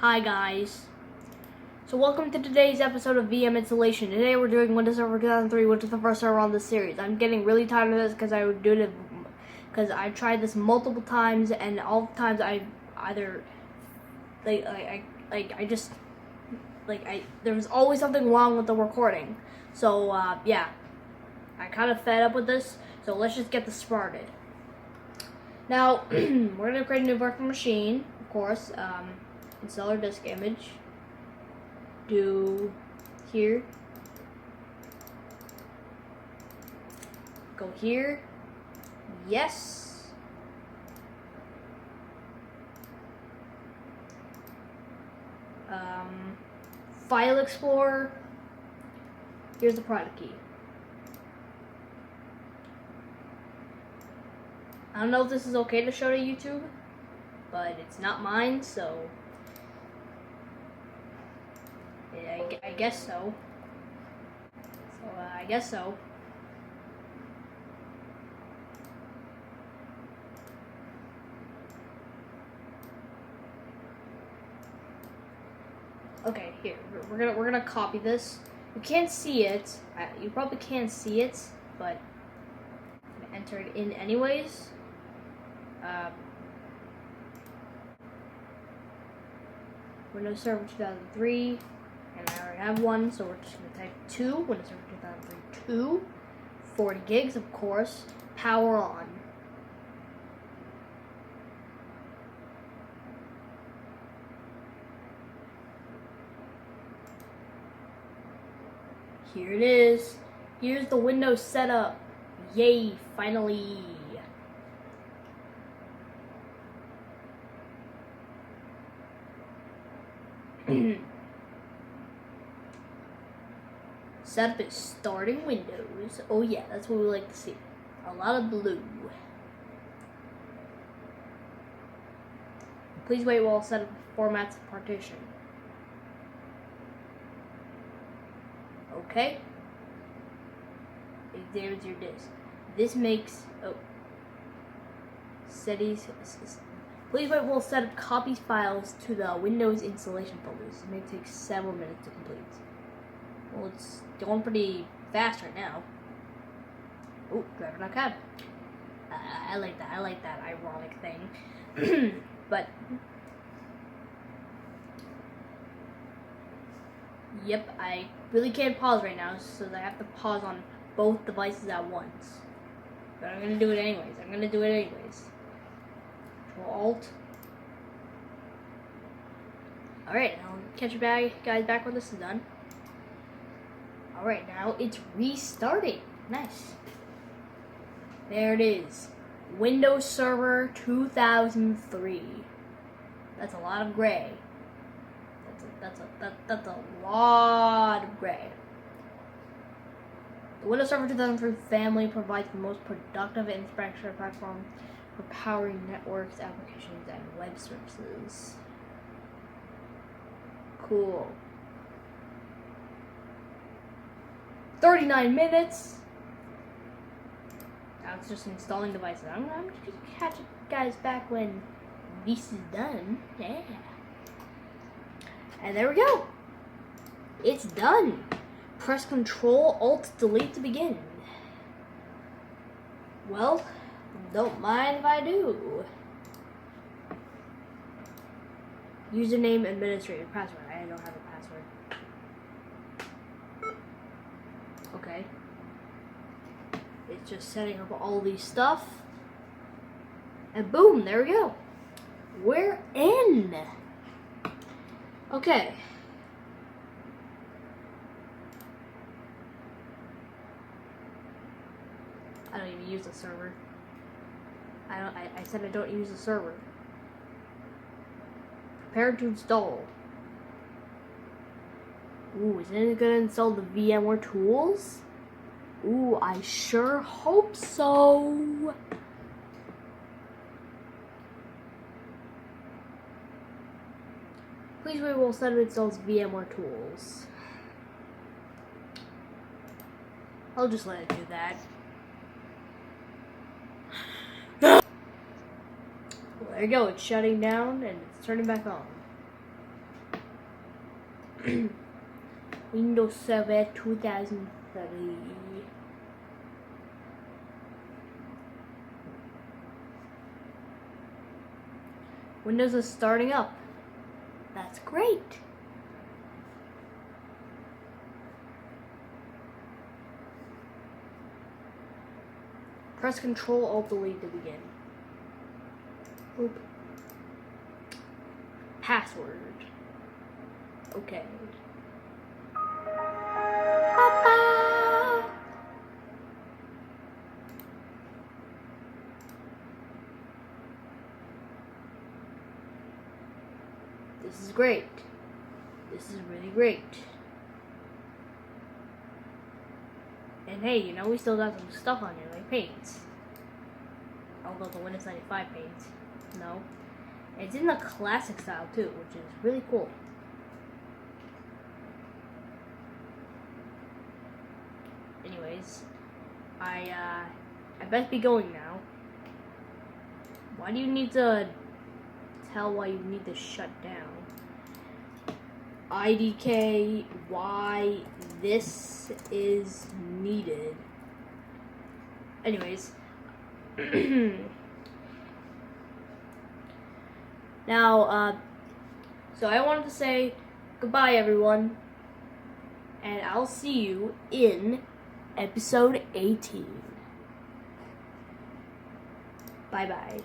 Hi guys. So welcome to today's episode of VM Installation. Today we're doing Windows Server 2003, which is the first server on this series. I'm getting really tired of this because I tried this multiple times, and all the times I either there was always something wrong with the recording. So yeah, I kind of fed up with this. So let's just get this started. Now we're gonna create a new virtual machine, of course. Install our disk image. Do here. Go here. Yes. File Explorer. Here's the product key. I don't know if this is okay to show to YouTube, but it's not mine, so yeah, I guess so. I guess so. Okay, here we're gonna copy this. You can't see it. You probably can't see it, but I'm gonna enter it in anyways. Windows Server 2003, and I already have one, so we're just gonna type 2. Windows Server 2003 2, 40 gigs, of course. Power on. Here it is. Here's the Windows setup. Yay, finally. Setup is starting Windows. Oh yeah, that's what we like to see. A lot of blue. Please wait while setup formats the partition. Okay. Examines your disk. This makes settings. Please wait while setup copies files to the Windows installation folders. It may take several minutes to complete. Well, it's going pretty fast right now. Oh, driver.cab. I like that. I like that ironic thing. But yep, I really can't pause right now, so I have to pause on both devices at once. But I'm gonna do it anyways. Control Alt. Alright, I'll catch you guys back when this is done. Alright, now it's restarting. Nice. There it is. Windows Server 2003. That's a lot of gray. That's a lot of gray. The Windows Server 2003 family provides the most productive infrastructure platform for powering networks, applications, and web services. Cool. 39 minutes. Now it's just installing devices. I'm just gonna catch you guys back when this is done. Yeah. And there we go. It's done. Press Control Alt Delete to begin. Well, don't mind if I do. Username, administrator, password. I don't have a password. Okay. It's just setting up all these stuff. And boom, there we go. We're in. Okay. I don't even use the server. I said I don't use the server. Prepare to install. Ooh, isn't it gonna install the VMware tools? Ooh, I sure hope so. Please wait while setup installs VMware tools. I'll just let it do that. Well, there you go, it's shutting down and it's turning back on. Windows Server 2003. Windows is starting up. That's great. Press Control Alt Delete to begin. Oop. Password. Okay. This is great. This is really great. And hey, you know, we still got some stuff on here, like paints. Although the Windows 95 paint. No. It's in the classic style too, which is really cool. Anyways, I best be going now. Why do you need to tell why you need to shut down? IDK, why this is needed. Anyways. Now, so I wanted to say goodbye, everyone. And I'll see you in episode 18. Bye-bye.